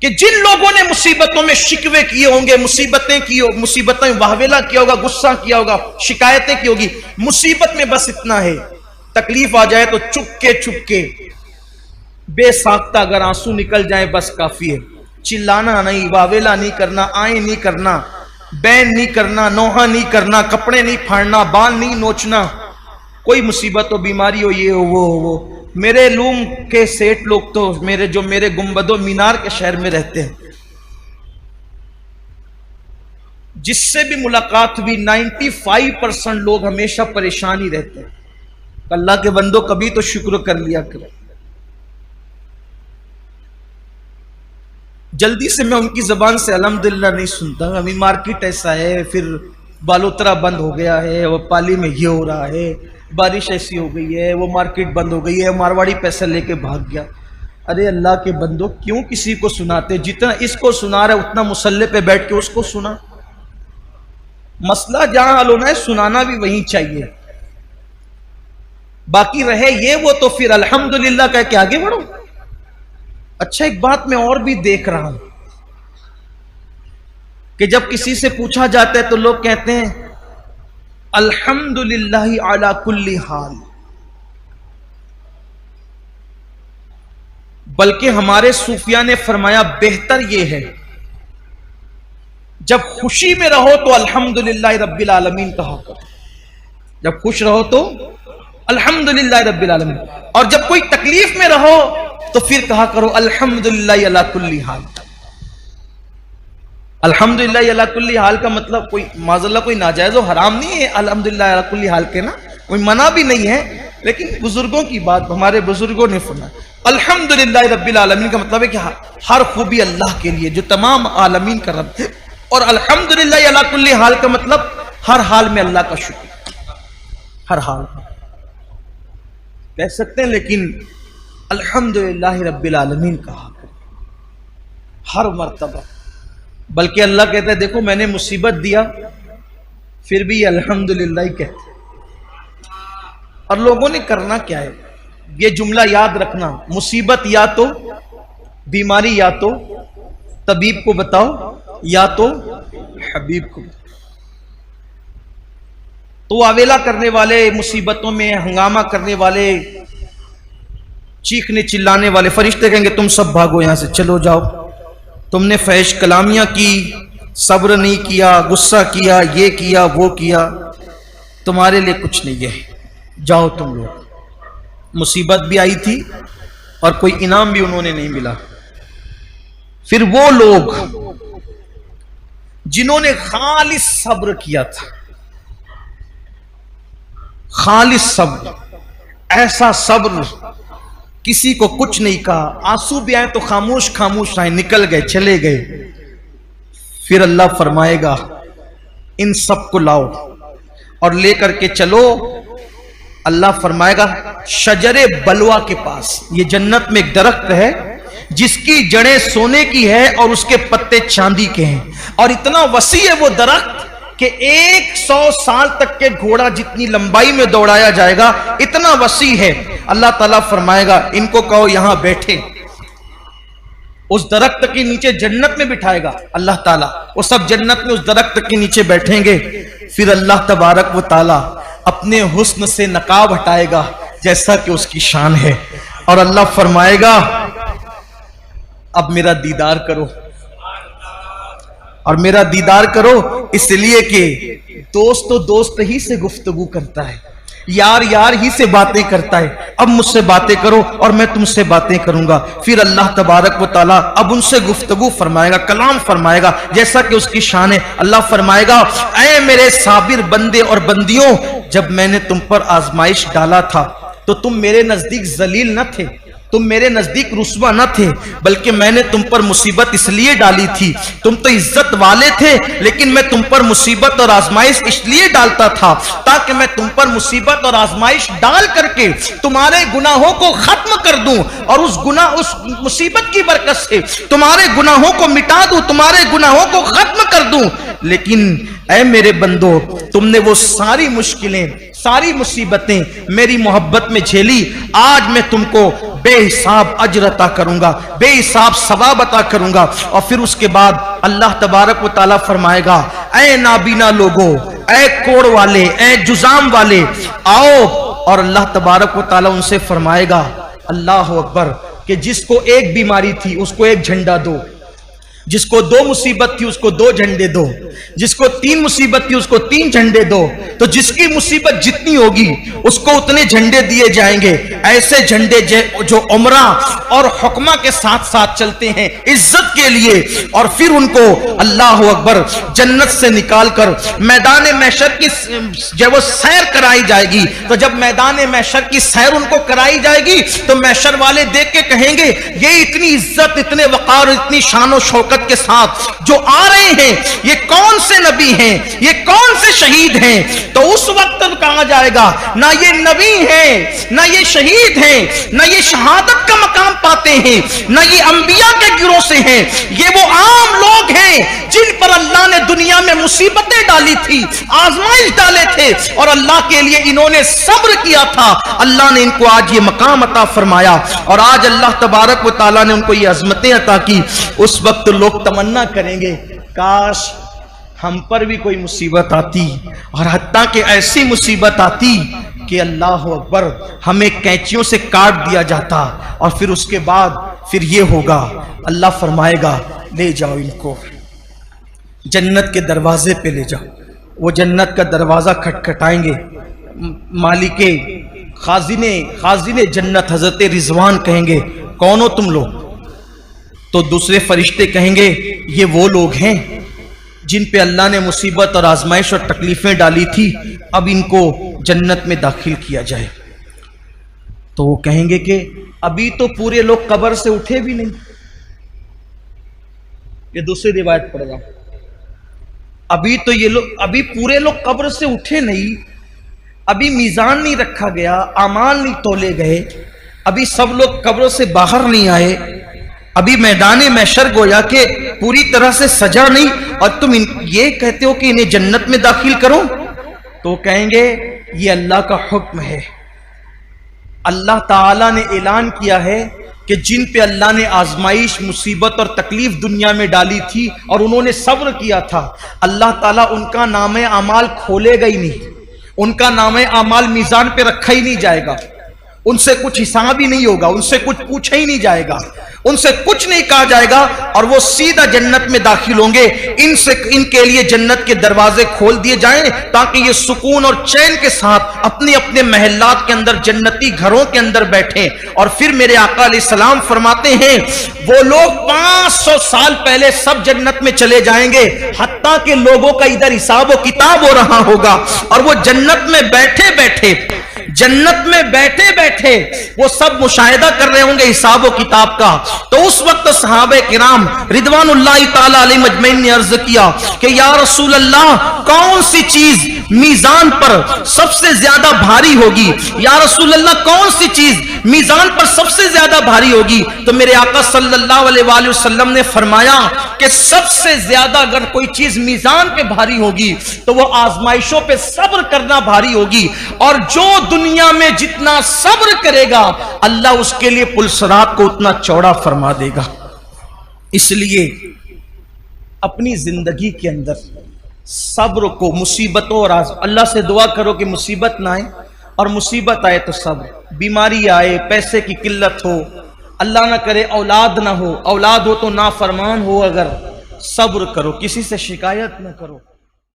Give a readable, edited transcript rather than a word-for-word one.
कि जिन लोगों ने मुसीबतों में शिकवे किए होंगे, मुसीबतें वाहवेला किया होगा, गुस्सा किया होगा, शिकायतें की होगी, मुसीबत में बस इतना है, तकलीफ आ जाए तो चुपके चुपके बेसाख्ता अगर आंसू निकल जाए बस काफी है। चिल्लाना नहीं, वावेला नहीं करना, आए नहीं करना, बैन नहीं करना, नोहा नहीं करना, कपड़े नहीं फाड़ना, बाल नहीं नोचना, कोई मुसीबत हो, बीमारी हो, ये हो, वो हो, वो। मेरे लूम के सेठ लोग तो मेरे गुंबदो मीनार के शहर में रहते हैं, जिससे भी मुलाकात हुई 95% लोग हमेशा परेशान ही रहते हैं। अल्लाह के बंदो कभी तो शुक्र कर लिया करो। जल्दी से मैं उनकी जबान से अल्हम्दुलिल्लाह नहीं सुनता। अभी मार्केट ऐसा है, फिर बालोतरा बंद हो गया है, वो पाली में ये हो रहा है, बारिश ऐसी हो गई है, वो मार्केट बंद हो गई है, मारवाड़ी पैसा लेके भाग गया। अरे अल्लाह के बंदो क्यों किसी को सुनाते? जितना इसको सुना रहे उतना मुसल्ले पे बैठ के उसको सुना। मसला जहां हल होना है सुनाना भी वहीं चाहिए, बाकी रहे ये वो तो फिर अल्हम्दुलिल्लाह कह के आगे बढ़ो। अच्छा, एक बात मैं और भी देख रहा हूं कि जब किसी से पूछा जाता है तो लोग कहते हैं अल्हम्दुलिल्लाह अला कुल्ली हाल, बल्कि हमारे सूफिया ने फरमाया बेहतर यह है जब खुशी में रहो तो अल्हम्दुलिल्लाह रब्बिल आलमीन कहा करो, जब खुश रहो तो अल्हम्दुलिल्लाह रब्बिल आलमीन, और जब कोई तकलीफ में रहो तो फिर कहा करो अल्हम्दुलिल्लाह अला कुल्ली हाल। अल्हम्दुलिल्लाह अला कुल्ली हाल का मतलब कोई माज़अल्लाह कोई नाजायज और हराम नहीं है अल्हम्दुलिल्लाह अला कुल्ली हाल के, ना कोई मना भी नहीं है, लेकिन बुजुर्गों की बात हमारे बुजुर्गों ने फरमाया अल्हम्दुलिल्लाह रब्बिल आलमीन का मतलब है कि हर खूबी अल्लाह के लिए जो तमाम आलमीन का रब है, और अल्हम्दुलिल्लाह अला कुल्ली हाल का मतलब हर हाल में अल्लाह का शुक्र, हर हाल में कह सकते हैं, लेकिन अल्हम्दुलिल्लाह रब्बिल आलमीन कहा हर मर्तबा। बल्कि अल्लाह कहता है देखो मैंने मुसीबत दिया फिर भी अल्हम्दुलिल्लाह ही कहते। और लोगों ने करना क्या है, ये जुमला याद रखना, मुसीबत या तो बीमारी या तो तबीब को बताओ या तो हबीब को। तो आवेला करने वाले, मुसीबतों में हंगामा करने वाले, चीखने चिल्लाने वाले फरिश्ते कहेंगे तुम सब भागो यहां से, चलो जाओ, तुमने फहश कलामियां की, सब्र नहीं किया, गुस्सा किया, ये किया वो किया, तुम्हारे लिए कुछ नहीं है, जाओ तुम लोग। मुसीबत भी आई थी और कोई इनाम भी उन्होंने नहीं मिला। फिर वो लोग जिन्होंने खालिस सब्र किया था, खालिस सब्र, ऐसा सब्र किसी को कुछ नहीं कहा, आंसू भी आए तो खामोश खामोश आए, निकल गए चले गए, फिर अल्लाह फरमाएगा इन सब को लाओ और लेकर के चलो। अल्लाह फरमाएगा शजरे बलवा के पास, ये जन्नत में एक दरख्त है जिसकी जड़ें सोने की है और उसके पत्ते चांदी के हैं, और इतना वसी है वो दरख्त कि 100 साल तक के घोड़ा जितनी लंबाई में दौड़ाया जाएगा, इतना वसी है। अल्लाह ताला फरमाएगा इनको कहो यहां बैठे, उस दरख्त के नीचे जन्नत में बिठाएगा अल्लाह ताला, वो सब जन्नत में उस दरख्त के नीचे बैठेंगे। फिर अल्लाह तबारक व ताला अपने हुस्न से नकाब हटाएगा जैसा कि उसकी शान है, और अल्लाह फरमाएगा अब मेरा दीदार करो, और मेरा दीदार करो इसलिए कि दोस्त तो दोस्त ही से गुफ्तगू करता है, यार यार ही से बातें करता है, अब मुझसे बातें करो और मैं तुमसे बातें करूंगा। फिर अल्लाह तबारक व ताला अब उनसे गुफ्तगू फरमाएगा, कलाम फरमाएगा जैसा कि उसकी शान है। अल्लाह फरमाएगा ऐ मेरे साबिर बंदे और बंदियों, जब मैंने तुम पर आजमाइश डाला था तो तुम मेरे नजदीक जलील न थे, तुम मेरे नजदीक रुस्वा न थे, बल्कि मैंने तुम पर मुसीबत इसलिए डाली थी, तुम तो इज्जत वाले थे, लेकिन मैं तुम पर मुसीबत और आजमाइश इसलिए डालता था ताकि मैं तुम पर मुसीबत और आजमाइश डाल करके तुम्हारे गुनाहों को खत्म कर दूं, और उस मुसीबत की बरकत से तुम्हारे गुनाहों को मिटा दूं, तुम्हारे गुनाहों को खत्म कर दूं। लेकिन ऐ मेरे बंदो, तुमने वो सारी मुश्किलें, सारी मुसीबतें मेरी मोहब्बत में झेली, आज मैं तुमको बेहिसाब अजर अता करूंगा, बेहिसाब सवाब अता करूंगा। और फिर उसके बाद अल्लाह तबारक व तआला फरमाएगा, ऐ नाबीना लोगों, ऐ कोड़ वाले, ऐ जुजाम वाले, आओ। और अल्लाह तबारक व तआला उनसे फरमाएगा, अल्लाह अकबर, कि जिसको एक बीमारी थी उसको एक झंडा दो, जिसको 2 मुसीबत थी उसको 2 झंडे दो, जिसको 3 मुसीबत थी उसको 3 झंडे दो। तो जिसकी मुसीबत जितनी होगी उसको उतने झंडे दिए जाएंगे। ऐसे झंडे जो उमरा और हुक्मा के साथ साथ चलते हैं इज्जत के लिए। और फिर उनको अल्लाह अकबर जन्नत से निकालकर मैदान महशर की जब वो सैर कराई जाएगी, तो जब मैदान महशर की सैर उनको कराई जाएगी तो महशर वाले देख के कहेंगे, ये इतनी इज्जत, इतने वकार, इतनी शान और शौकत के साथ जो आ रहे हैं, ये कौन से नबी हैं, ये कौन से शहीद हैं। तो उस वक्त कहा जाएगा, ना ये नबी हैं, ना ये शहीद हैं, ना ये शहादत का मकाम पाते हैं, ना ये अंबिया के गिरोह से हैं, ये वो आम लोग हैं जिन पर अल्लाह ने दुनिया में मुसीबतें डाली थी, आजमाइश डाले थे, और अल्लाह के लिए इन्होंने सब्र किया था। अल्लाह ने इनको आज ये मकाम अता फरमाया, और आज अल्लाह तबारक व तआला ने उनको ये अजमतें अता की। उस वक्त लोग तमन्ना करेंगे, काश हम पर भी कोई मुसीबत आती, और हत्ता कि ऐसी मुसीबत आती कि अल्लाह अकबर हमें कैंचियों से काट दिया जाता। और फिर उसके बाद फिर ये होगा, अल्लाह फरमाएगा, ले जाओ इनको जन्नत के दरवाजे पे ले जाओ। वो जन्नत का दरवाजा खटखटाएंगे, मालिके खाजिने जन्नत हजरत रिजवान कहेंगे, कौन हो तुम लोग? तो दूसरे फरिश्ते कहेंगे, ये वो लोग हैं जिन पे अल्लाह ने मुसीबत और आजमाइश और तकलीफें डाली थी, अब इनको जन्नत में दाखिल किया जाए। तो वो कहेंगे कि अभी तो पूरे लोग कब्र से उठे भी नहीं। ये दूसरी रिवायत पढ़ रहा हूं, अभी तो ये लोग, अभी पूरे लोग कब्र से उठे नहीं, अभी मीजान नहीं रखा गया, आमाल नहीं तोले गए, अभी सब लोग कब्रों से बाहर नहीं आए, अभी मैदान महशर गोया के पूरी तरह से सजा नहीं, और तुम ये कहते हो कि इन्हें जन्नत में दाखिल करो। तो कहेंगे, ये अल्लाह का हुक्म है। अल्लाह ताला ने ऐलान किया है कि जिन पे अल्लाह ने आजमाइश, मुसीबत और तकलीफ दुनिया में डाली थी और उन्होंने सब्र किया था, अल्लाह ताला उनका नामे अमाल खोलेगा ही नहीं, उनका नामे अमाल मीजान पे रखा ही नहीं जाएगा, उनसे कुछ हिसाब ही नहीं होगा, उनसे कुछ पूछा ही नहीं जाएगा, उनसे कुछ नहीं कहा जाएगा, और वो सीधा जन्नत में दाखिल होंगे। इनके लिए जन्नत के दरवाजे खोल दिए जाएं ताकि ये सुकून और चैन के साथ अपने अपने महल्लात के अंदर, जन्नती घरों के अंदर बैठें। और फिर मेरे आका अलैहिस्सलाम फरमाते हैं, वो लोग 500 साल पहले सब जन्नत में चले जाएंगे, हत्ता के लोगों का इधर हिसाब व किताब हो रहा होगा, और वो जन्नत में बैठे बैठे वो सब मुशाहिदा कर रहे होंगे हिसाब व किताब का। तो उस वक्त सहाबे किराम रिदवानुल्लाहि ताला अलैहिम अजमईन ने अर्ज किया कि या रसूल अल्लाह, कौन सी चीज मीजान पर सबसे ज्यादा भारी होगी? या रसूल अल्लाह, कौन सी चीज मीजान पर सबसे ज्यादा भारी होगी? तो मेरे आका सल्लल्लाहु अलैहि वसल्लम ने फरमाया कि सबसे ज्यादा अगर कोई चीज मीजान पे भारी होगी तो वो आजमाइशों पे सब्र करना भारी होगी। और जो दुनिया में जितना सब्र करेगा, अल्लाह उसके लिए पुलसरात को उतना चौड़ा फरमा देगा। इसलिए अपनी जिंदगी के अंदर सब्र को, मुसीबतों और अल्लाह से दुआ करो कि मुसीबत ना आए, और मुसीबत आए तो सब्र, बीमारी आए, पैसे की किल्लत हो, अल्लाह ना करे औलाद ना हो, औलाद हो तो नाफरमान हो, अगर सब्र करो, किसी से शिकायत ना करो।